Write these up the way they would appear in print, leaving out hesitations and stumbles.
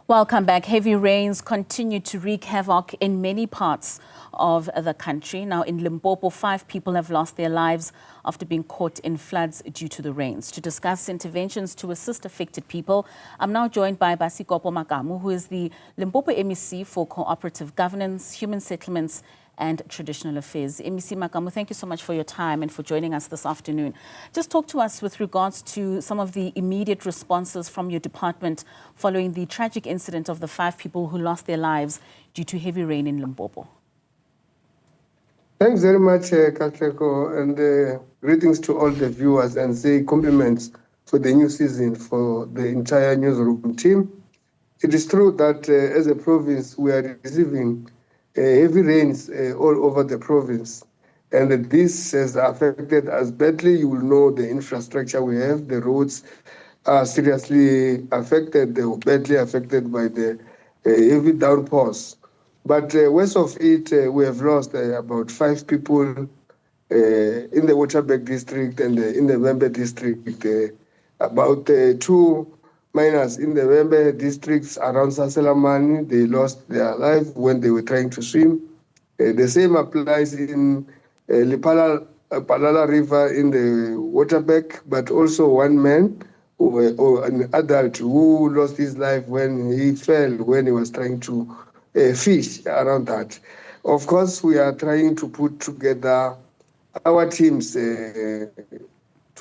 Welcome back. Heavy rains continue to wreak havoc in many parts of the country. Now in Limpopo, 5 people have lost their lives after being caught in floods due to the rains. To discuss interventions to assist affected people, I'm now joined by Basikopo Makamu, who is the Limpopo MEC for Cooperative Governance, Human Settlements and Traditional Affairs. MEC Makamu, thank you so much for your time and for joining us this afternoon. Just talk to us with regards to some of the immediate responses from your department following the tragic incident of the 5 people who lost their lives due to heavy rain in Limpopo. Thanks very much, Katleko, and greetings to all the viewers, and say compliments for the new season for the entire newsroom team. It is true that as a province, we are receiving heavy rains all over the province, and this has affected us badly. You will know the infrastructure we have, the roads are seriously affected, they were badly affected by the heavy downpours. But west of it, we have lost about 5 people in the Waterberg district and in the Wembe district, about 2 miners in the Wembe districts around Saselamani. They lost their life when they were trying to swim. The same applies in Palala River in the Waterberg, but also one man, or an adult, who lost his life when he fell when he was trying to fish around that. Of course, we are trying to put together our teams to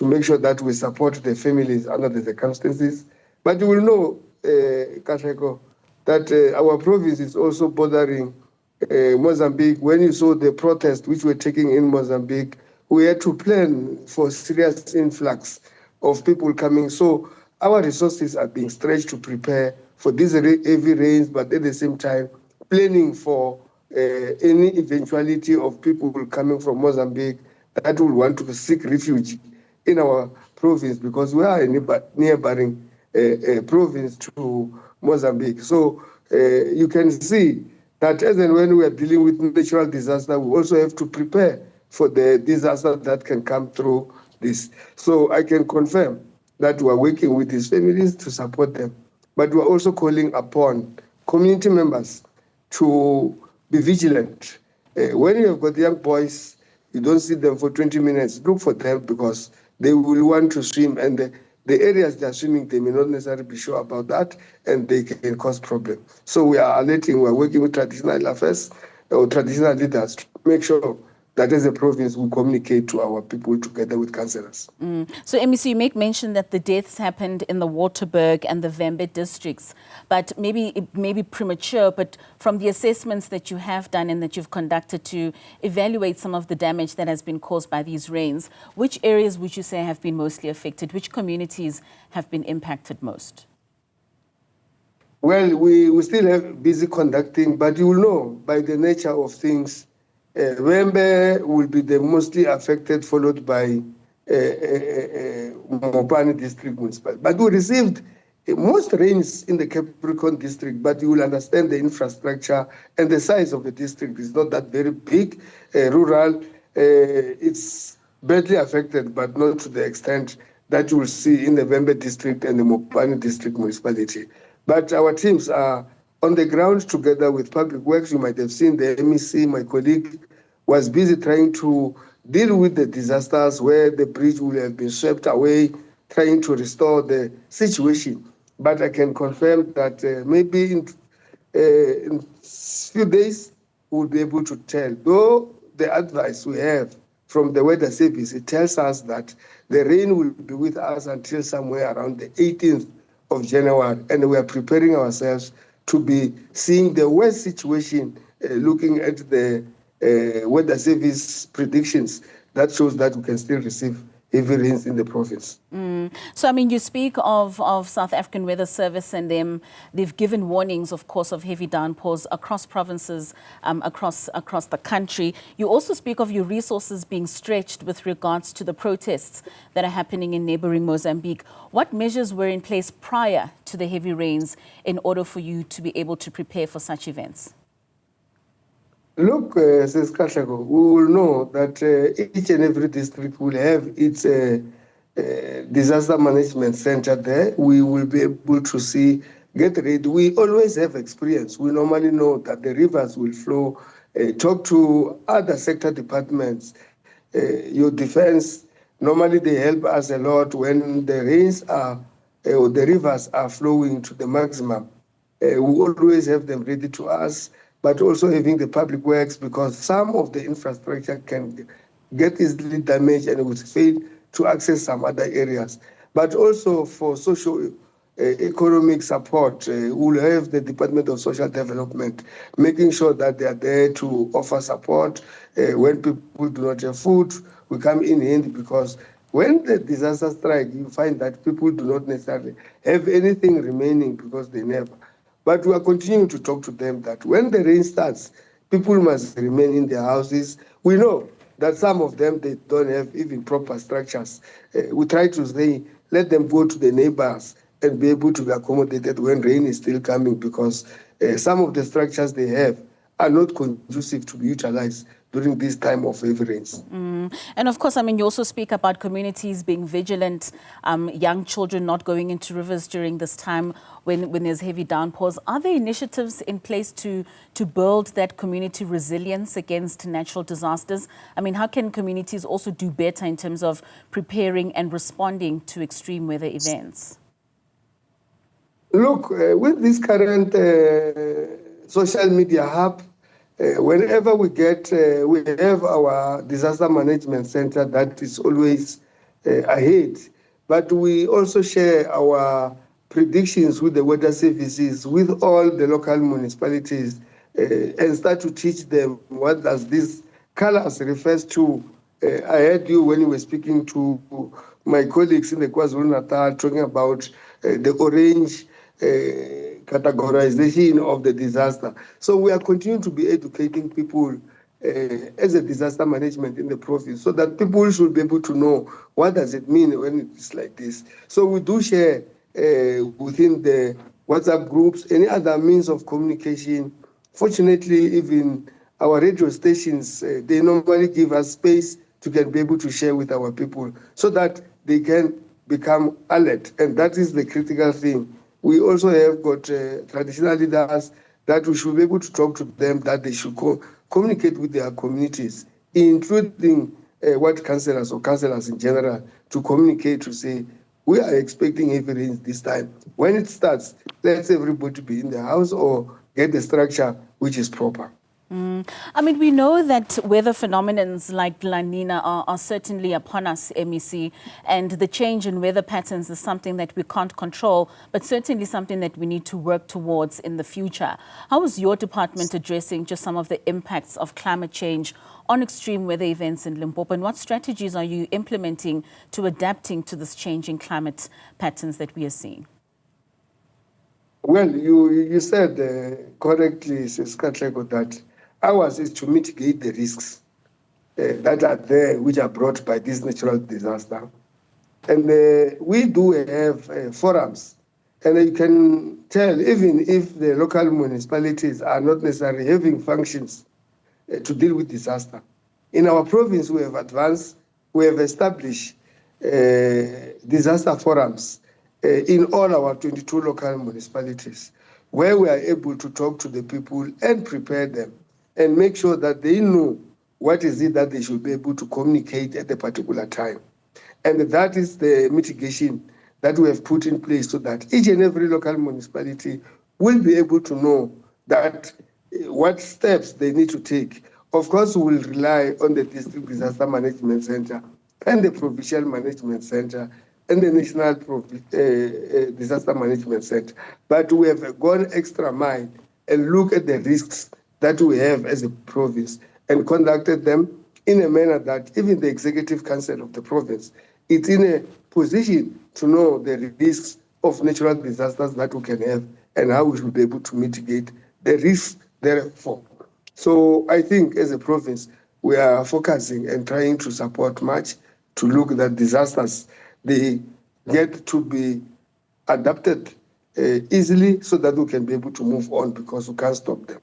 make sure that we support the families under the circumstances. But you will know, Katleko, that our province is also bordering Mozambique. When you saw the protest which were taking in Mozambique, we had to plan for serious influx of people coming. So our resources are being stretched to prepare for these heavy rains, but at the same time, planning for any eventuality of people coming from Mozambique that will want to seek refuge in our province, because we are a neighboring province to Mozambique. So you can see that as and when we are dealing with natural disaster, we also have to prepare for the disaster that can come through this. So I can confirm that we are working with these families to support them, but we are also calling upon community members to be vigilant. When you have got young boys, you don't see them for 20 minutes, look for them, because they will want to swim, and the areas they are swimming, they may not necessarily be sure about that, and they can cause problems. So we are alerting, we are working with traditional affairs or traditional leaders to make sure that as a province we communicate to our people together with councillors. So MEC, you make mention that the deaths happened in the Waterberg and the Wembe districts, but maybe it may be premature, but from the assessments that you have done and that you've conducted to evaluate some of the damage that has been caused by these rains, which areas would you say have been mostly affected? Which communities have been impacted most? Well, we still have busy conducting, but you will know by the nature of things, Wembe will be the mostly affected, followed by Mopani district municipality. But we received most rains in the Capricorn district, but you will understand the infrastructure and the size of the district is not that very big. Rural, it's badly affected, but not to the extent that you will see in the Wembe district and the Mopani district municipality. But our teams are on the ground together with Public Works. You might have seen the MEC, my colleague, was busy trying to deal with the disasters where the bridge will have been swept away, trying to restore the situation. But I can confirm that maybe in few days, we'll be able to tell. Though the advice we have from the weather service, it tells us that the rain will be with us until somewhere around the 18th of January, and we are preparing ourselves to be seeing the worst situation, looking at the weather service predictions that shows that we can still receive heavy rains in the province. So, I mean, you speak of South African Weather Service, and they've given warnings, of course, of heavy downpours across provinces, across the country. You also speak of your resources being stretched with regards to the protests that are happening in neighboring Mozambique. What measures were in place prior to the heavy rains in order for you to be able to prepare for such events? Look, says Katleko, we will know that each and every district will have its disaster management center there. We will be able to see get ready. We always have experience. We normally know that the rivers will flow. Talk to other sector departments. Your defense, normally they help us a lot when the rains are, or the rivers are flowing to the maximum. We always have them ready to us, but also having the public works, because some of the infrastructure can get easily damaged and would fail to access some other areas. But also for social economic support, we'll have the Department of Social Development making sure that they are there to offer support. When people do not have food, we come in handy, because when the disaster strikes, you find that people do not necessarily have anything remaining because they never. But we are continuing to talk to them that when the rain starts, people must remain in their houses. We know that some of them, they don't have even proper structures. We try to say, let them go to the neighbors and be able to be accommodated when rain is still coming, because some of the structures they have are not conducive to be utilized during this time of heavy rains. And of course, I mean, you also speak about communities being vigilant, young children not going into rivers during this time when there's heavy downpours. Are there initiatives in place to build that community resilience against natural disasters? I mean, how can communities also do better in terms of preparing and responding to extreme weather events? Look, with this current social media hub, whenever we get, we have our disaster management center that is always ahead, but we also share our predictions with the weather services, with all the local municipalities, and start to teach them what does this colors refers to. I heard you when you were speaking to my colleagues in the KwaZulu-Natal talking about the orange categorization of the disaster. So we are continuing to be educating people as a disaster management in the province, so that people should be able to know what does it mean when it is like this. So we do share within the WhatsApp groups, any other means of communication. Fortunately, even our radio stations, they normally give us space to be able to share with our people so that they can become alert. And that is the critical thing. We also have got traditional leaders that we should be able to talk to them, that they should communicate with their communities, including what councillors or councillors in general, to communicate, to say, we are expecting heavy rains this time. When it starts, let's everybody be in the house or get the structure which is proper. I mean, we know that weather phenomena like La Nina are certainly upon us, MEC, and the change in weather patterns is something that we can't control, but certainly something that we need to work towards in the future. How is your department addressing just some of the impacts of climate change on extreme weather events in Limpopo, and what strategies are you implementing to adapting to this changing climate patterns that we are seeing? Well, you said correctly, Ms. Katlego, that ours is to mitigate the risks that are there, which are brought by this natural disaster. And we do have forums. And you can tell, even if the local municipalities are not necessarily having functions to deal with disaster. In our province, we have advanced, we have established disaster forums in all our 22 local municipalities, where we are able to talk to the people and prepare them and make sure that they know what is it that they should be able to communicate at a particular time. And that is the mitigation that we have put in place, so that each and every local municipality will be able to know that what steps they need to take. Of course, we will rely on the District Disaster Management Center and the Provincial Management Center and the National Disaster Management Center. But we have gone extra mile and look at the risks that we have as a province and conducted them in a manner that even the Executive Council of the province is in a position to know the risks of natural disasters that we can have and how we should be able to mitigate the risks therefore. So I think as a province, we are focusing and trying to support much to look that disasters, they get to be adapted easily so that we can be able to move on, because we can't stop them.